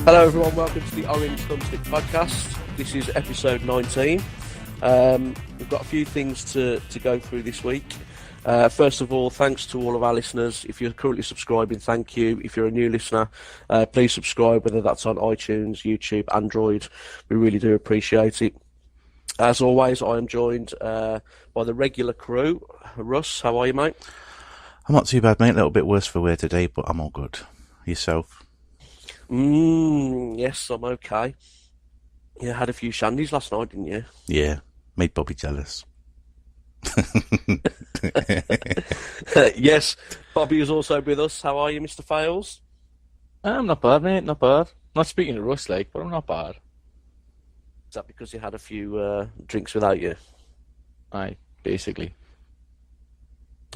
Hello everyone, welcome to the Orange Thumbstick Podcast. This is episode 19. We've got a few things to go through this week. First of all, thanks to all of our listeners. If you're currently subscribing, thank you. If you're a new listener, please subscribe, whether that's on iTunes, YouTube, Android. We really do appreciate it. As always, I am joined by the regular crew. Russ, how are you, mate? I'm not too bad, mate. A little bit worse for wear today, but I'm all good. Yourself? Yes, I'm okay. You had a few shandies last night, didn't you? Yeah, made Bobby jealous. Yes, Bobby is also with us. How are you, Mr. Fails? I'm not bad, mate, not bad. Not speaking to Russ, but I'm not bad. Is that because you had a few drinks without you? Aye, basically.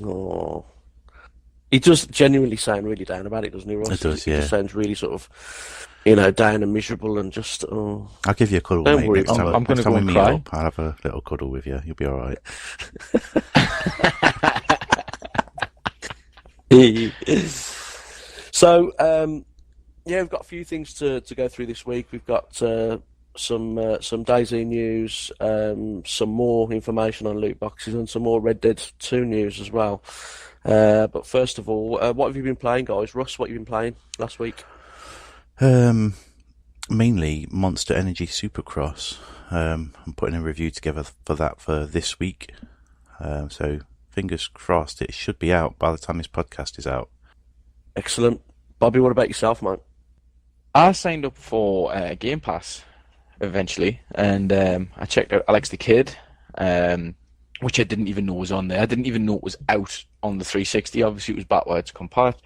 Oh. He does genuinely sound really down about it, doesn't he, Ross? It does, He yeah. just sounds really sort of, down and miserable and just, oh. I'll give you a cuddle, Don't mate. worry, Next time, I'm gonna next time go we and meet cry. up, I'll have a little cuddle with you. You'll be all right. So, we've got a few things to go through this week. We've got some DayZ news, some more information on loot boxes, and some more Red Dead 2 news as well. But first of all, what have you been playing, guys? Russ, what have you been playing last week? Mainly Monster Energy Supercross. I'm putting a review together for that for this week. So fingers crossed it should be out by the time this podcast is out. Excellent. Bobby, what about yourself, mate? I signed up for Game Pass eventually, and I checked out Alex the Kid, which I didn't even know was on there. I didn't even know it was out on the 360. Obviously, it was backwards compatible.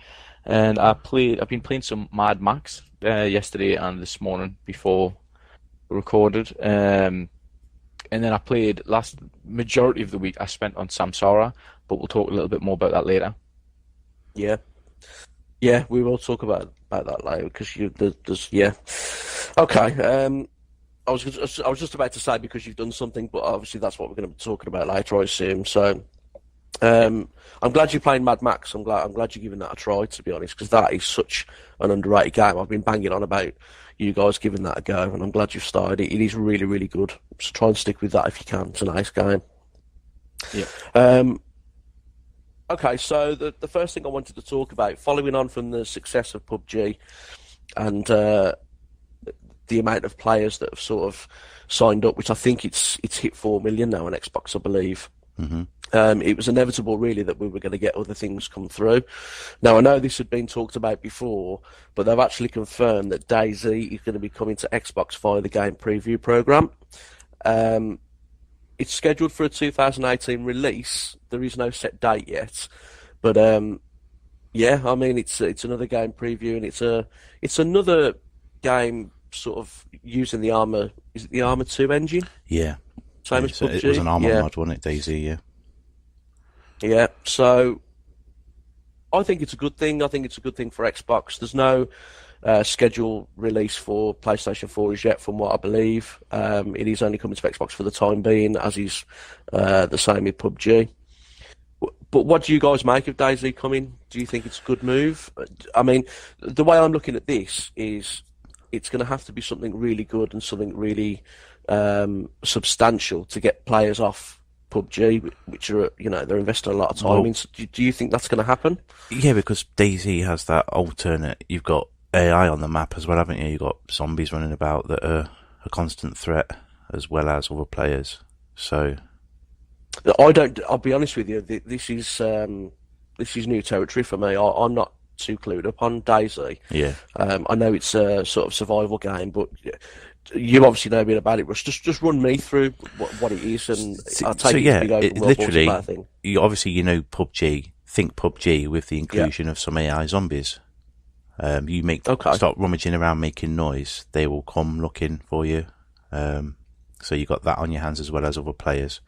And I've been playing some Mad Max yesterday and this morning before we recorded. And then I played last majority of the week I spent on Samsara, but we'll talk a little bit more about that later. Yeah, we will talk about that later because Okay. I was just about to say because you've done something, but obviously that's what we're going to be talking about later, I assume. So, I'm glad you're playing Mad Max. I'm glad you're giving that a try, to be honest, because that is such an underrated game. I've been banging on about you guys giving that a go, and I'm glad you've started it. It is really, really good. So try and stick with that if you can. It's a nice game. Yeah. Okay, so the first thing I wanted to talk about, following on from the success of PUBG and the amount of players that have sort of signed up, which I think it's hit 4 million now on Xbox, I believe. Mm-hmm. It was inevitable, really, that we were going to get other things come through. Now, I know this had been talked about before, but they've actually confirmed that DayZ is going to be coming to Xbox via the game preview program. It's scheduled for a 2018 release. There is no set date yet, but I mean, it's another game preview, and it's another game sort of using the Armour. Is it the Armour 2 engine? Yeah. Same as PUBG. It was an Armour yeah. mod, wasn't it, DayZ? Yeah. Yeah. So I think it's a good thing. I think it's a good thing for Xbox. There's no schedule release for PlayStation 4 as yet, from what I believe. It is only coming to Xbox for the time being, as is the same with PUBG. But what do you guys make of DayZ coming? Do you think it's a good move? I mean, the way I'm looking at this is it's going to have to be something really good and something really substantial to get players off PUBG, which are, they're investing a lot of time in. So do you think that's going to happen? Yeah, because DayZ has that alternate. You've got AI on the map as well, haven't you? You've got zombies running about that are a constant threat, as well as other players. So I'll be honest with you, this is new territory for me. I'm not too clued up on DayZ. yeah, I know it's a sort of survival game, but you obviously know a bit about it, Russ. Just run me through what it is, and I'll take it literally. Thing. You obviously PUBG. Think PUBG with the inclusion of some AI zombies. You start rummaging around, making noise. They will come looking for you. So you got that on your hands as well as other players.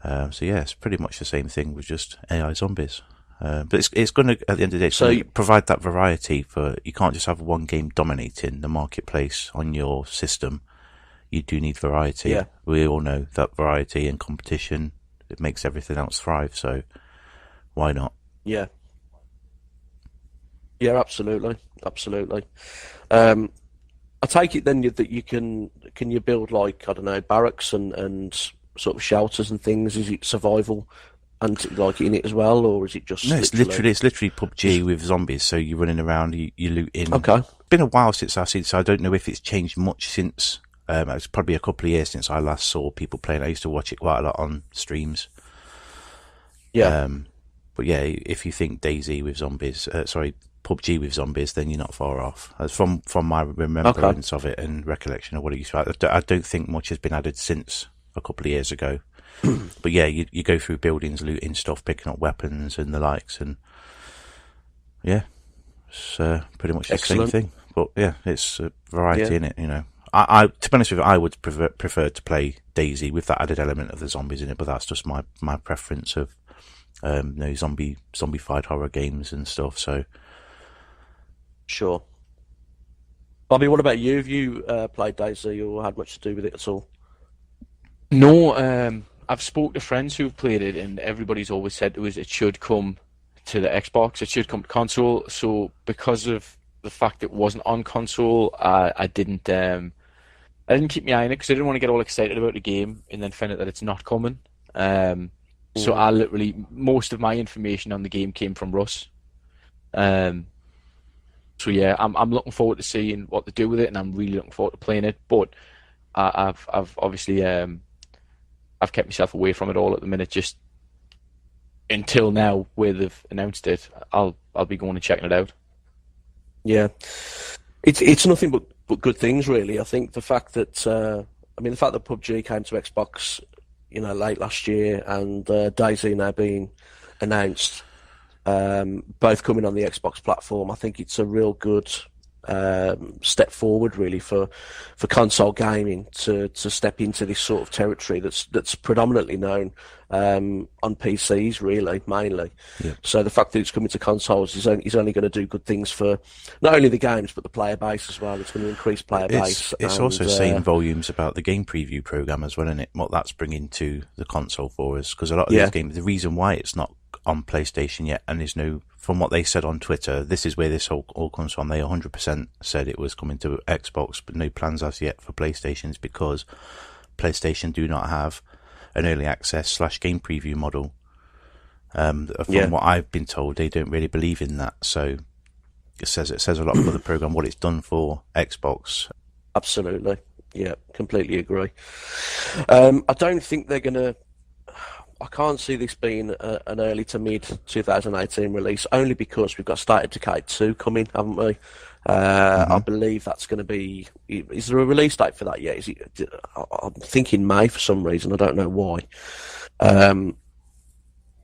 So yeah, it's pretty much the same thing with just AI zombies. But it's going to, at the end of the day, provide that variety. You can't just have one game dominating the marketplace on your system. You do need variety. Yeah. We all know that variety and competition, it makes everything else thrive. So why not? Yeah. Yeah, absolutely. I take it then that you can you build like, I don't know, barracks and sort of shelters and things? Is it survival and like in it as well, or is it just No, it's literally PUBG with zombies. So you're running around, you looting. Okay. It's been a while since I've seen, so I don't know if it's changed much since. It's probably a couple of years since I last saw people playing. I used to watch it quite a lot on streams. Yeah. But yeah, if you think DayZ with zombies, PUBG with zombies, then you're not far off. From my remembrance of it and recollection of what it used to be. I don't think much has been added since a couple of years ago. But yeah, you go through buildings, looting stuff, picking up weapons and the likes, and yeah, it's pretty much the same thing. But yeah, it's a variety in it, you know. I to be honest with you, I would prefer to play DayZ with that added element of the zombies in it, but that's just my preference of zombie-fied horror games and stuff. So sure. Bobby, what about you? Have you played DayZ or had much to do with it at all? No, I've spoke to friends who've played it, and everybody's always said it should come to the Xbox, it should come to console. So because of the fact it wasn't on console, I didn't keep my eye on it because I didn't want to get all excited about the game and then find out that it's not coming. So I literally, most of my information on the game came from Russ. So yeah, I'm looking forward to seeing what they do with it, and I'm really looking forward to playing it. But I've obviously I've kept myself away from it all at the minute, just until now where they've announced it. I'll be going and checking it out. Yeah, it's nothing but good things, really. I think the fact that the fact that PUBG came to Xbox, late last year, and DayZ now being announced, both coming on the Xbox platform, I think it's a real good step forward, really, for console gaming to step into this sort of territory that's predominantly known on PCs, really, mainly. Yeah. So the fact that it's coming to consoles is only going to do good things for not only the games but the player base as well. It's going to increase player base. It's also saying volumes about the game preview program as well, isn't it? What that's bringing to the console for us, because a lot of these games, the reason why it's not on PlayStation yet, and there's no, from what they said on Twitter, this is where this all comes from. They 100% said it was coming to Xbox, but no plans as yet for PlayStations, because PlayStation do not have an early access / game preview model. From what I've been told, they don't really believe in that. So it says a lot for the program, what it's done for Xbox. Absolutely, yeah, completely agree. I don't think they're gonna. I can't see this being an early to mid 2018 release, only because we've got State of Decay 2 coming, haven't we? I believe that's going to be. Is there a release date for that yet? Is it? I'm thinking May for some reason. I don't know why.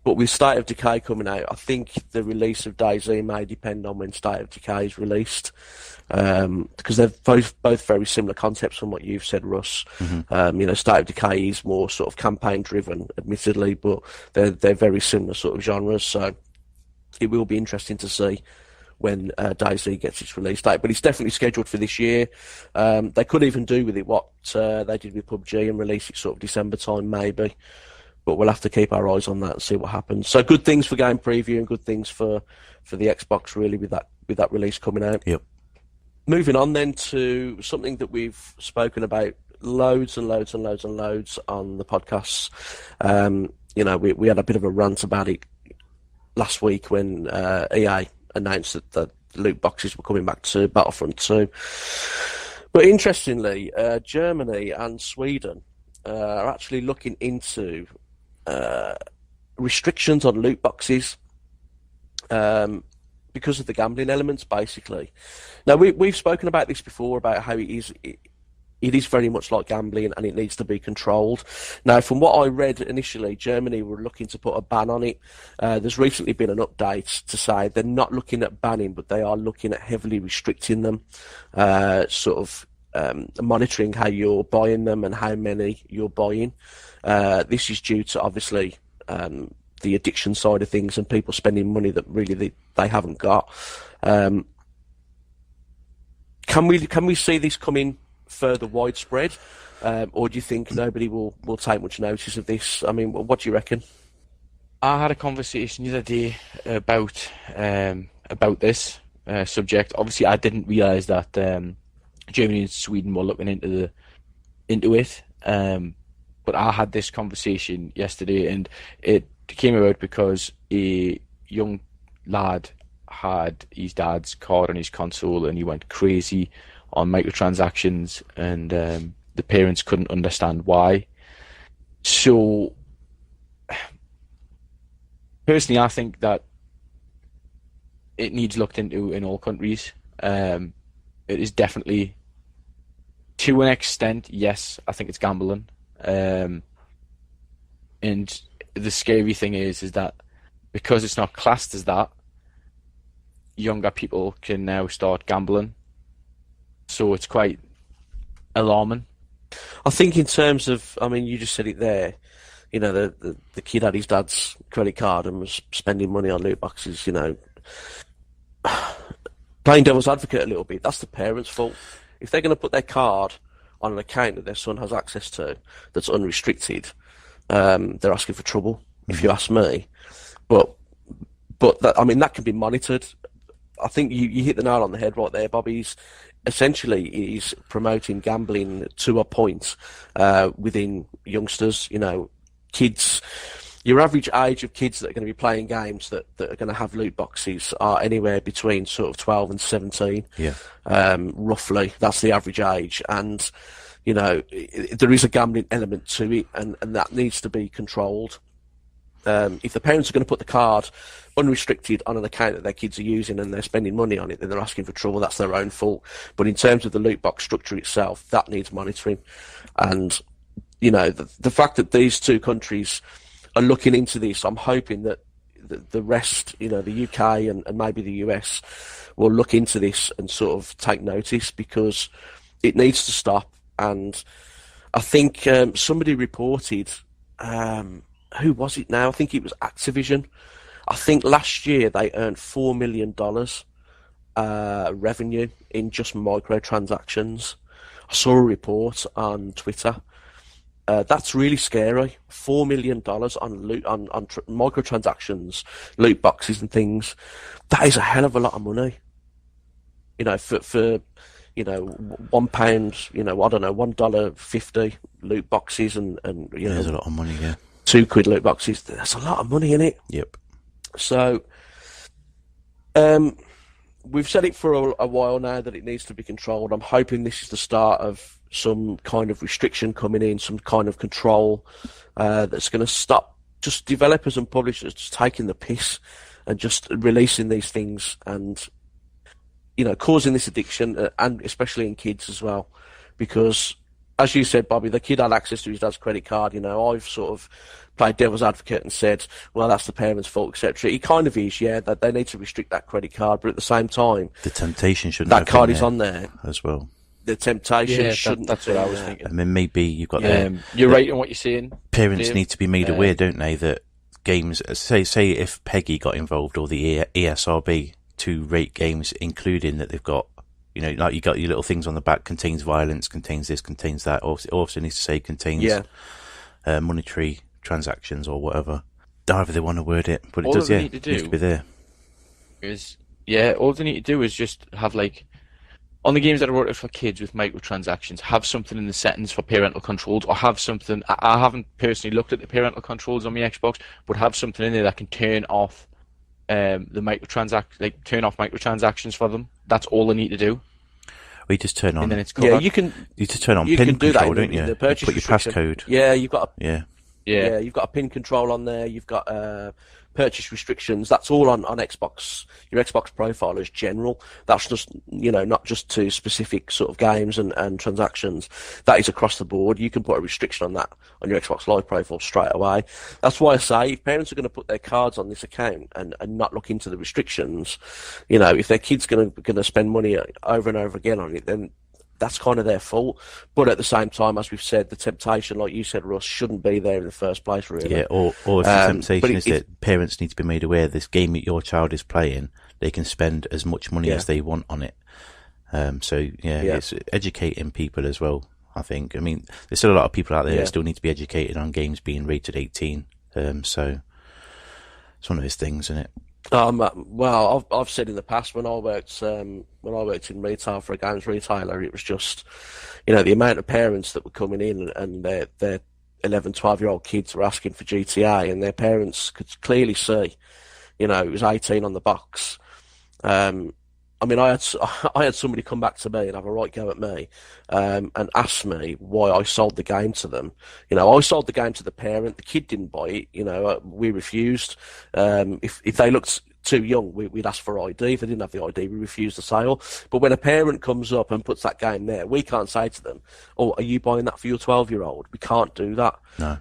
But with State of Decay coming out, I think the release of DayZ may depend on when State of Decay is released, because they're both very similar concepts from what you've said, Russ. State of Decay is more sort of campaign driven, admittedly, but they're very similar sort of genres. So it will be interesting to see when DayZ gets its release date, but it's definitely scheduled for this year. They could even do with it what they did with PUBG and release it sort of December time, maybe. But we'll have to keep our eyes on that and see what happens. So good things for game preview and good things for the Xbox, really, with that release coming out. Yep. Moving on then to something that we've spoken about loads and loads and loads and loads on the podcasts. We had a bit of a rant about it last week when EA announced that the loot boxes were coming back to Battlefront 2. But interestingly, Germany and Sweden are actually looking into restrictions on loot boxes because of the gambling elements, basically. Now, we've spoken about this before, about how it is very much like gambling and it needs to be controlled. Now, from what I read initially, Germany were looking to put a ban on it. There's recently been an update to say they're not looking at banning, but they are looking at heavily restricting them, monitoring how you're buying them and how many you're buying. This is due to, obviously, the addiction side of things and people spending money that really they haven't got. Can we see this coming further widespread, or do you think nobody will take much notice of this? I mean, what do you reckon? I had a conversation the other day about this, subject. Obviously, I didn't realise that Germany and Sweden were looking into it. But I had this conversation yesterday, and it came about because a young lad had his dad's card on his console, and he went crazy on microtransactions, and the parents couldn't understand why. So, personally, I think that it needs looked into in all countries. It is definitely, to an extent, yes, I think it's gambling. And the scary thing is that because it's not classed as that, younger people can now start gambling. So it's quite alarming. I think in terms of, I mean, you just said it there, you know, the kid had his dad's credit card and was spending money on loot boxes, you know. Playing devil's advocate a little bit, that's the parents' fault. If they're going to put their card on an account that their son has access to that's unrestricted, they're asking for trouble, if you ask me. But that, I mean, that can be monitored. I think you hit the nail on the head right there, Bobby. He's promoting gambling to a point within youngsters. You know, kids. Your average age of kids that are going to be playing games that are going to have loot boxes are anywhere between sort of 12 and 17. Yeah. Roughly, that's the average age, and you know there is a gambling element to it, and that needs to be controlled. If the parents are going to put the card unrestricted on an account that their kids are using and they're spending money on it, then they're asking for trouble. That's their own fault. But in terms of the loot box structure itself, that needs monitoring. And, you know, the fact that these two countries are looking into this, I'm hoping that the rest, you know, the UK and maybe the US will look into this and sort of take notice, because it needs to stop. And I think somebody reported... who was it now? I think it was Activision. I think last year they earned $4 million revenue in just microtransactions. I saw a report on Twitter. That's really scary. $4 million on microtransactions, loot boxes and things. That is a hell of a lot of money. You know, for you know, £1, you know, I don't know, $1.50 loot boxes and you know, there's a lot of money, yeah. £2 loot boxes. That's a lot of money in it. Yep. So, we've said it for a while now that it needs to be controlled. I'm hoping this is the start of some kind of restriction coming in, some kind of control that's going to stop just developers and publishers just taking the piss and just releasing these things and, you know, causing this addiction, and especially in kids as well, because... As you said, Bobby, the kid had access to his dad's credit card. You know, I've sort of played devil's advocate and said, well, that's the parents' fault, etc. It kind of is, yeah, that they need to restrict that credit card, but at the same time... The temptation shouldn't that card is on there. As well. The temptation shouldn't... That's what I was thinking. I mean, maybe you've got you're right in what you're saying. Parents need to be made aware, don't they, that games... Say if Peggy got involved, or the ESRB, to rate games, including that they've got... You know, like you got your little things on the back, contains violence, contains this, contains that. It also needs to say contains monetary transactions or whatever. However they want to word it. But it does, yeah, it needs to be there. All they need to do is just have, like, on the games that are wrote for kids with microtransactions, have something in the settings for parental controls, or have something... I haven't personally looked at the parental controls on my Xbox, but have something in there that can turn off turn off microtransactions for them. That's all they need to do. We just turn on. And then it's covered. Yeah, you can just turn on pin control, don't you? The purchase put your passcode. Yeah, you've got. Yeah, you've got a pin control on there. You've got purchase restrictions. That's all on Xbox. Your Xbox profile is general. That's just, you know, not just to specific sort of games and transactions. That is across the board. You can put a restriction on that on your Xbox Live profile straight away. That's why I say if parents are going to put their cards on this account and not look into the restrictions, you know, if their kid's going to spend money over and over again on it, then that's kind of their fault. But at the same time, as we've said, the temptation, like you said, Russ, shouldn't be there in the first place, really. Yeah, or if the temptation is that parents need to be made aware this game that your child is playing, they can spend as much money as they want on it. It's educating people as well, I think. I mean, there's still a lot of people out there that still need to be educated on games being rated 18. So it's one of those things, isn't it? Well, I've said in the past when I worked in retail for a games retailer, it was just, the amount of parents that were coming in and their 11, 12-year-old kids were asking for GTA, and their parents could clearly see, it was 18 on the box. I had somebody come back to me and have a right go at me, and ask me why I sold the game to them. I sold the game to the parent. The kid didn't buy it. We refused. If they looked too young, we'd ask for ID. If they didn't have the ID, we refused the sale. But when a parent comes up and puts that game there, we can't say to them, "Oh, are you buying that for your 12-year-old?" We can't do that. No.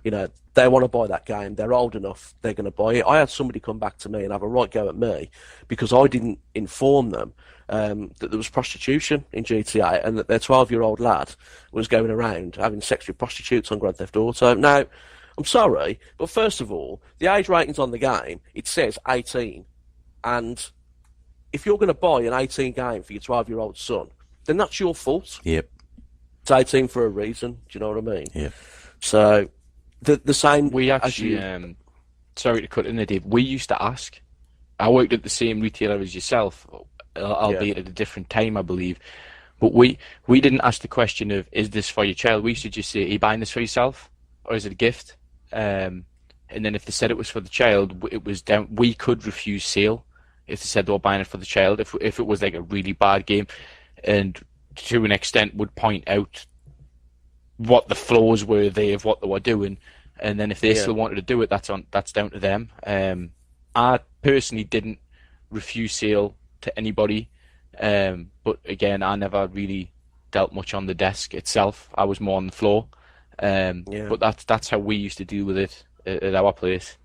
They want to buy that game. They're old enough. They're going to buy it. I had somebody come back to me and have a right go at me because I didn't inform them that there was prostitution in GTA and that their 12-year-old lad was going around having sex with prostitutes on Grand Theft Auto. Now, I'm sorry, but first of all, the age ratings on the game, it says 18. And if you're going to buy an 18 game for your 12-year-old son, then that's your fault. Yep. It's 18 for a reason. Do you know what I mean? Yeah. So, the same... We actually... sorry to cut in there, Dave. We used to ask. I worked at the same retailer as yourself, albeit at a different time, I believe. But we didn't ask the question of, is this for your child? We used to just say, are you buying this for yourself? Or is it a gift? And then if they said it was for the child, it was down. We could refuse sale if they said they were buying it for the child. If it was like a really bad game, and to an extent would point out what the flaws were there of what they were doing. And then if they still wanted to do it, that's down to them. I personally didn't refuse sale to anybody, but again, I never really dealt much on the desk itself. I was more on the floor, but that's how we used to deal with it at our place.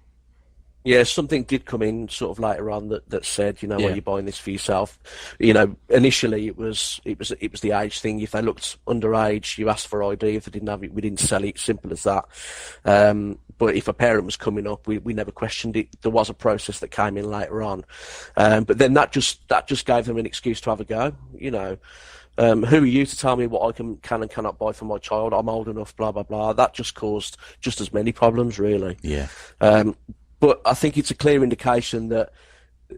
Yeah, something did come in sort of later on that said, are you buying this for yourself? Initially it was the age thing. If they looked underage, you asked for ID. If they didn't have it, we didn't sell it. Simple as that. But if a parent was coming up, we never questioned it. There was a process that came in later on, but then that just gave them an excuse to have a go. Who are you to tell me what I can and cannot buy for my child? I'm old enough. Blah blah blah. That just caused just as many problems, really. Yeah. But I think it's a clear indication that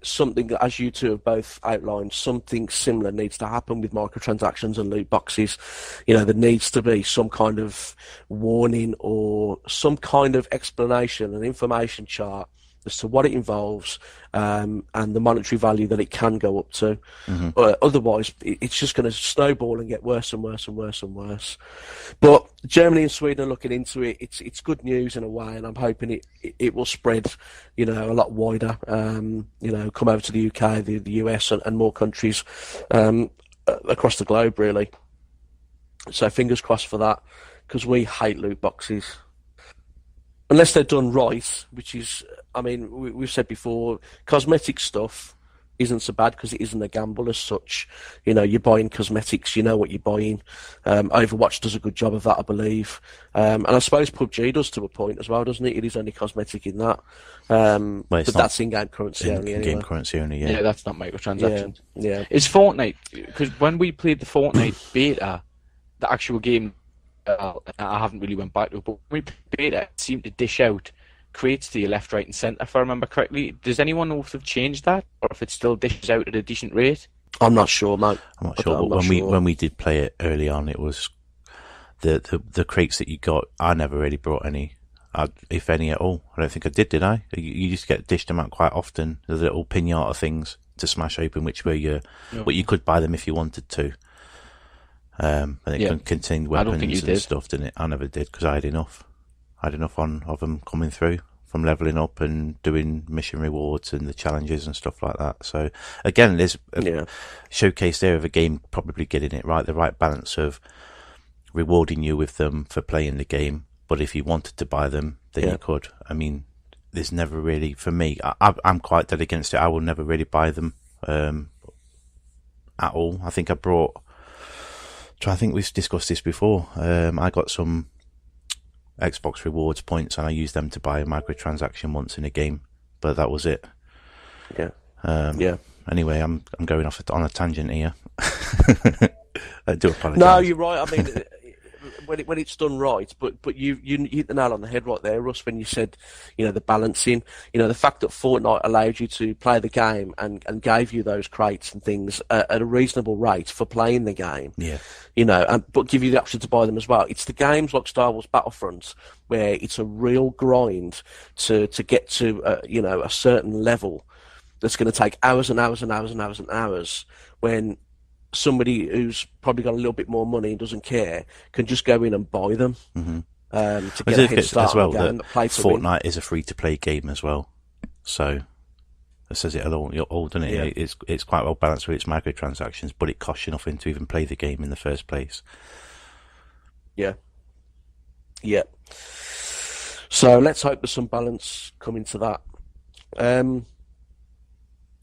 something, as you two have both outlined, something similar needs to happen with microtransactions and loot boxes. There needs to be some kind of warning or some kind of explanation, an information chart as to what it involves, and the monetary value that it can go up to. Mm-hmm. Otherwise, it's just going to snowball and get worse and worse and worse and worse. But Germany and Sweden are looking into it. It's good news in a way, and I'm hoping it will spread, a lot wider. Come over to the UK, the US, and more countries across the globe, really. So fingers crossed for that, because we hate loot boxes. Unless they're done right, which is, we've said before, cosmetic stuff isn't so bad because it isn't a gamble as such. You're buying cosmetics, you know what you're buying. Overwatch does a good job of that, I believe. And I suppose PUBG does to a point as well, doesn't it? It is only cosmetic in that. But that's in-game currency only. In-game currency only, yeah. Yeah, that's not microtransactions. Yeah. It's Fortnite, because when we played the Fortnite beta, the actual game, I haven't really went back to it, but when we played it seemed to dish out crates to your left, right and centre, if I remember correctly. Does anyone know if they've changed that, or if it still dishes out at a decent rate? I'm not sure, mate. I'm not sure, but when we did play it early on, it was the crates that you got. I never really brought any, if any at all. I don't think I did I? You used to get dished them out quite often. The little pinata things to smash open, which were but you could buy them if you wanted to. And it contained weapons and stuff, didn't it? I never did, because I had enough. Of them coming through from leveling up and doing mission rewards and the challenges and stuff like that. So again, there's a showcase there of a game probably getting it right, the right balance of rewarding you with them for playing the game. But if you wanted to buy them, then you could. There's never really, for me, I'm quite dead against it. I will never really buy them at all. I think we've discussed this before. I got some Xbox rewards points and I used them to buy a microtransaction once in a game, but that was it. Anyway, I'm going off on a tangent here. I do apologise. No, you're right. when it's done right. But you hit the nail on the head right there, Russ, when you said, the balancing. The fact that Fortnite allowed you to play the game and gave you those crates and things at a reasonable rate for playing the game. Yeah. But give you the option to buy them as well. It's the games like Star Wars Battlefront where it's a real grind to get to a certain level that's going to take hours and hours and hours and hours and hours, when somebody who's probably got a little bit more money and doesn't care can just go in and buy them to get a head start as well. That Fortnite is a free-to-play game as well, so that says it all, doesn't it? Yeah. It's quite well balanced with its microtransactions, but it costs you nothing to even play the game in the first place. Yeah. So let's hope there's some balance coming to that.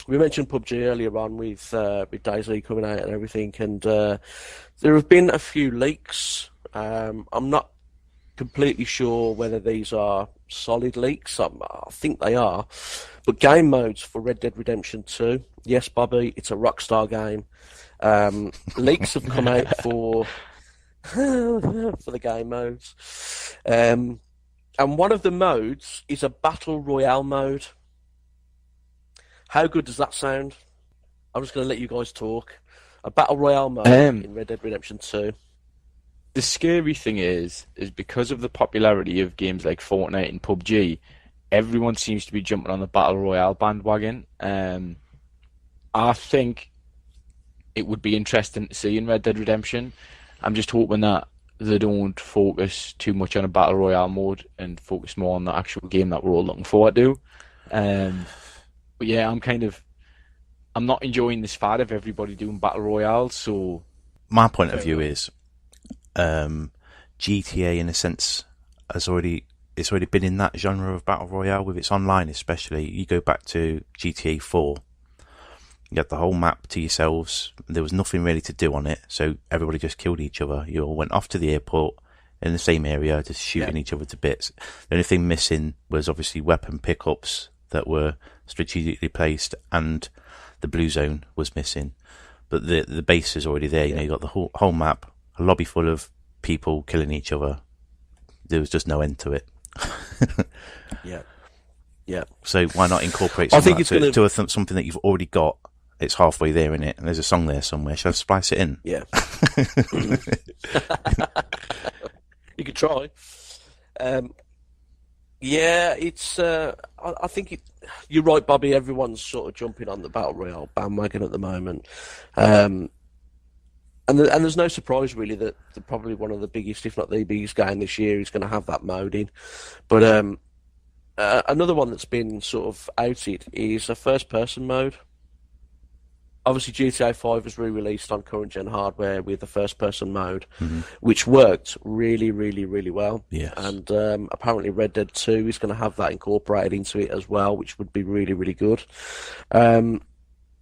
We mentioned PUBG earlier on with DayZ coming out and everything, and there have been a few leaks. I'm not completely sure whether these are solid leaks. I think they are. But game modes for Red Dead Redemption 2. Yes, Bobby, it's a Rockstar game. Leaks have come out for the game modes. And one of the modes is a Battle Royale mode. How good does that sound? I'm just going to let you guys talk. A Battle Royale mode in Red Dead Redemption 2. The scary thing is because of the popularity of games like Fortnite and PUBG, everyone seems to be jumping on the Battle Royale bandwagon. I think it would be interesting to see in Red Dead Redemption. I'm just hoping that they don't focus too much on a Battle Royale mode and focus more on the actual game that we're all looking forward to. But yeah, I'm not enjoying this fad of everybody doing Battle Royale, so... My point of view is, GTA in a sense it's already been in that genre of Battle Royale with its online especially. You go back to GTA 4, you had the whole map to yourselves, there was nothing really to do on it, so everybody just killed each other. You all went off to the airport in the same area, just shooting each other to bits. The only thing missing was obviously weapon pickups that were strategically placed, and the blue zone was missing, but the base is already there. You got the whole map, a lobby full of people killing each other. There was just no end to it. Yeah. So why not incorporate something to something that you've already got? It's halfway there, isn't it? And there's a song there somewhere. Shall I splice it in? Yeah. You could try. Yeah, it's. I think you're right, Bobby. Everyone's sort of jumping on the Battle Royale bandwagon at the moment, and there's no surprise really that probably one of the biggest, if not the biggest game this year is going to have that mode in. But another one that's been sort of outed is a first-person mode. Obviously, GTA 5 was re-released on current-gen hardware with the first-person mode, which worked really, really, really well. Yes. And apparently Red Dead 2 is going to have that incorporated into it as well, which would be really, really good. I'm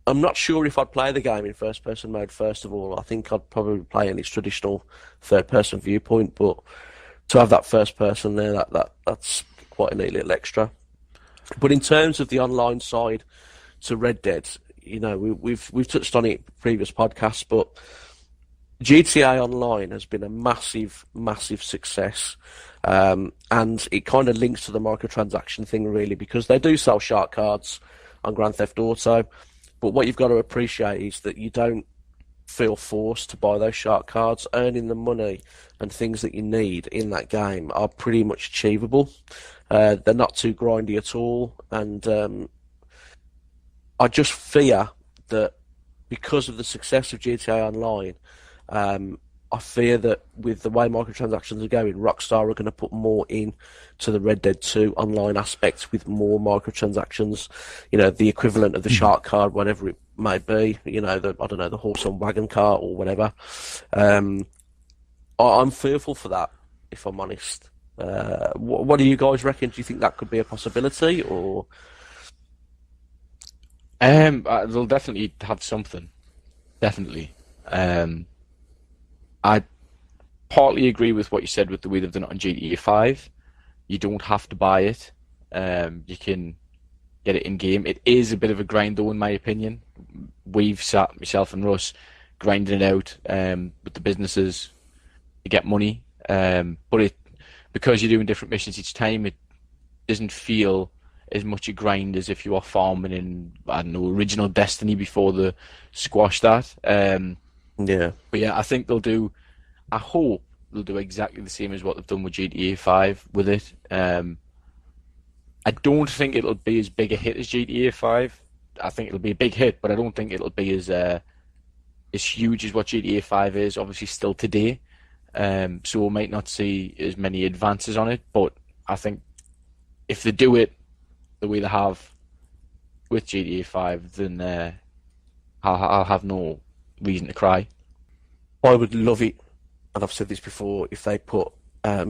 not sure if I'd play the game in first-person mode, first of all. I think I'd probably play in its traditional third-person viewpoint, but to have that first-person there, that's quite a neat little extra. But in terms of the online side to Red Dead, we've touched on it in previous podcasts, but GTA Online has been a massive, massive success. And it kind of links to the microtransaction thing, really, because they do sell shark cards on Grand Theft Auto. But what you've got to appreciate is that you don't feel forced to buy those shark cards. Earning the money and things that you need in that game are pretty much achievable. They're not too grindy at all. And I just fear that because of the success of GTA Online, I fear that with the way microtransactions are going, Rockstar are going to put more in to the Red Dead 2 online aspects with more microtransactions. The equivalent of the shark card, whatever it may be. The horse and wagon cart or whatever. I'm fearful for that, if I'm honest. What do you guys reckon? Do you think that could be a possibility, or? They'll definitely have something. Definitely. I partly agree with what you said with the way they've done it on GTA 5. You don't have to buy it. You can get it in game. It is a bit of a grind, though, in my opinion. We've sat, myself and Russ, grinding it out with the businesses to get money But because you're doing different missions each time, it doesn't feel as much a grind as if you are farming in, I don't know, original Destiny before they squashed that. Yeah. But yeah, I think I hope they'll do exactly the same as what they've done with GTA 5 with it. I don't think it'll be as big a hit as GTA 5. I think it'll be a big hit, but I don't think it'll be as huge as what GTA 5 is, obviously still today. So we might not see as many advances on it, but I think if they do it the way they have with GTA 5, then I'll have no reason to cry. I would love it, and I've said this before, if they put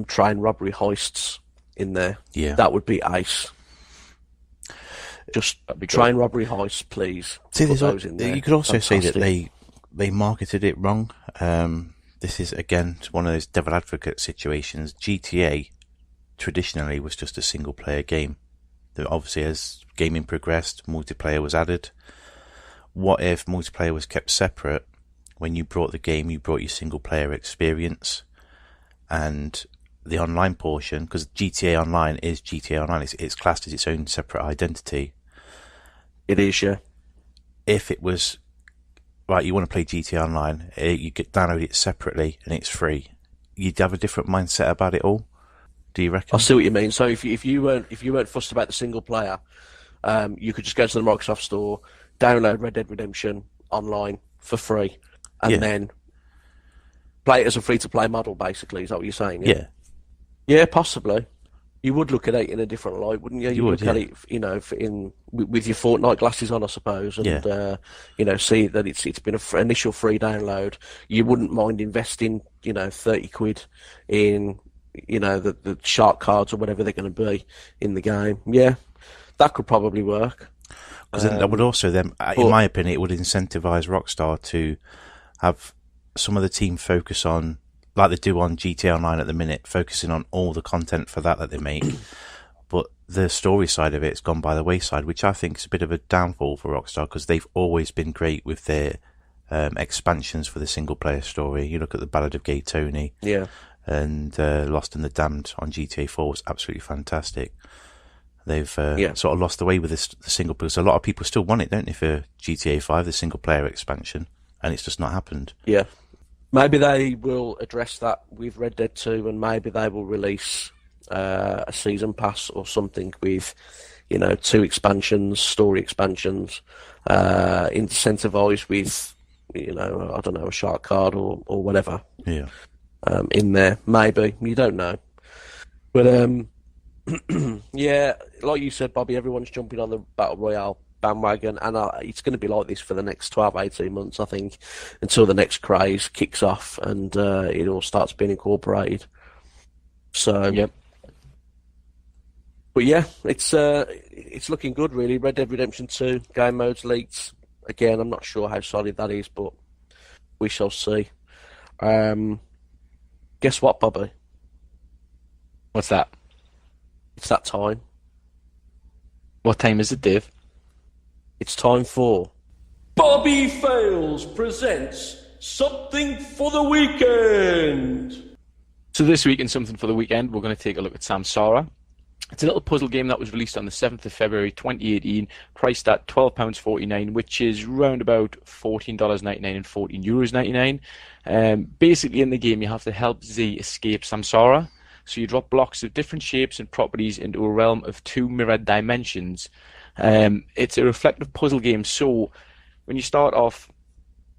train robbery heists in there. Yeah. That would be ace. Just train robbery heists, please. See, put those in there. You could also Fantastic. say that they marketed it wrong. This is, again, one of those devil advocate situations. GTA traditionally was just a single-player game. Obviously, as gaming progressed, multiplayer was added. What if multiplayer was kept separate? When you brought the game, you brought your single-player experience. And the online portion, because GTA Online is GTA Online, it's classed as its own separate identity. It is, yeah. If it was, right, you want to play GTA Online, you could download it separately and it's free, you'd have a different mindset about it all. Do you reckon? I see what you mean. So if you weren't fussed about the single player, you could just go to the Microsoft Store, download Red Dead Redemption Online for free, and then play it as a free-to-play model, basically. Is that what you're saying? Yeah. Yeah, possibly. You would look at it in a different light, wouldn't you? You would, look at it, with your Fortnite glasses on, I suppose, and see that it's been an initial free download. You wouldn't mind investing, 30 quid in, the shark cards or whatever they're going to be in the game. Yeah, that could probably work. Because that would also then, in my opinion, it would incentivize Rockstar to have some of the team focus on, like they do on GTA Online at the minute, focusing on all the content for that they make. But the story side of it's gone by the wayside, which I think is a bit of a downfall for Rockstar, because they've always been great with their expansions for the single-player story. You look at the Ballad of Gay Tony, and Lost and the Damned on GTA 4 was absolutely fantastic. They've sort of lost the way with the single, because a lot of people still want it, don't they, for GTA 5, the single-player expansion, and it's just not happened. Yeah. Maybe they will address that with Red Dead 2, and maybe they will release a season pass or something with, 2 expansions, story expansions, incentivized with, I don't know, a shark card or whatever. Yeah. In there, maybe. You don't know. But, yeah, like you said, Bobby, everyone's jumping on the Battle Royale bandwagon, and it's going to be like this for the next 12-18 months, I think, until the next craze kicks off and it all starts being incorporated. So, yep. But yeah, it's looking good, really. Red Dead Redemption 2 game modes leaked. Again, I'm not sure how solid that is, but we shall see. Guess what, Bobby? What's that? It's that time. What time is it, Dave? It's time for Bobby Fails presents Something for the Weekend. So this week in Something for the Weekend, we're going to take a look at Samsara. It's a little puzzle game that was released on the 7th of February 2018, priced at £12.49, which is round about $14.99 and €14.99. Basically, in the game, you have to help Z escape Samsara. So you drop blocks of different shapes and properties into a realm of 2 mirrored dimensions. It's a reflective puzzle game, so when you start off,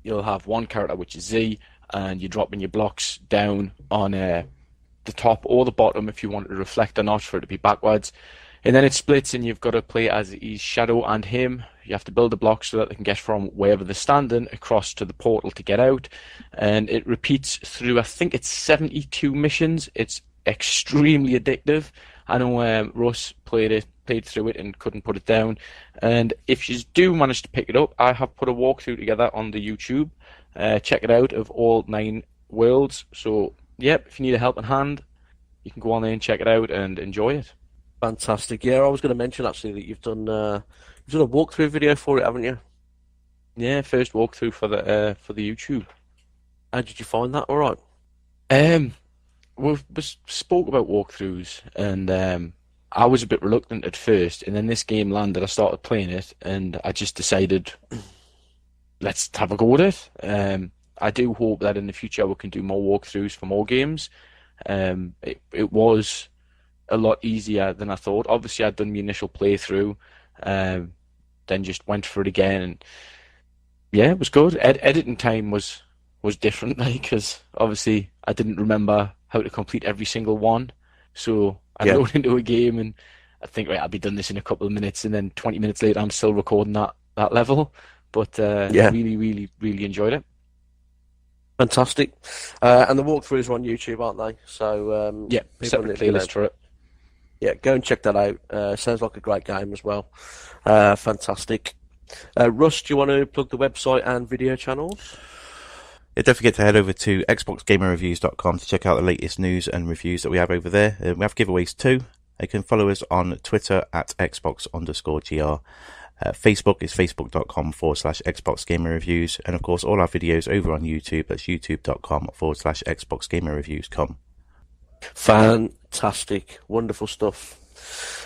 you'll have one character, which is Z, and you're dropping your blocks down on the top or the bottom if you want it to reflect or not, for it to be backwards. And then it splits, and you've got to play as his shadow and him. You have to build the blocks so that they can get from wherever they're standing across to the portal to get out. And it repeats through, I think it's 72 missions. It's extremely addictive. I know Russ played through it and couldn't put it down. And if you do manage to pick it up, I have put a walkthrough together on the YouTube. Check it out, of all 9 worlds. So, yep, if you need a helping hand, you can go on there and check it out and enjoy it. Fantastic. Yeah, I was going to mention actually that you've done a walkthrough video for it, haven't you? Yeah, first walkthrough for the YouTube. How did you find that? All right. we spoke about walkthroughs, and I was a bit reluctant at first, and then this game landed. I started playing it, and I just decided, let's have a go at it. I do hope that in the future we can do more walkthroughs for more games. It was a lot easier than I thought. Obviously, I'd done my initial playthrough, then just went for it again, and yeah, it was good. Editing time was different, because obviously I didn't remember how to complete every single one. So I load into a game and I think, right, I'll be done this in a couple of minutes, and then 20 minutes later I'm still recording that level. But really, really, really enjoyed it. Fantastic. And the walkthroughs are on YouTube, aren't they? So separate playlist for it. Yeah, go and check that out. Sounds like a great game as well. Fantastic. Russ, do you want to plug the website and video channels? Yeah, don't forget to head over to xboxgamerreviews.com to check out the latest news and reviews that we have over there. We have giveaways too. You can follow us on Twitter at Xbox_GR. Facebook is facebook.com/xboxgamerreviews. And of course, all our videos over on YouTube. That's youtube.com/xboxgamerreviews.com. Fantastic. Wonderful stuff.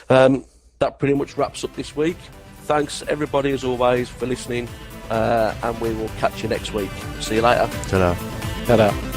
That pretty much wraps up this week. Thanks everybody as always for listening, and we will catch you next week. See you later. Ta-da. Ta-da.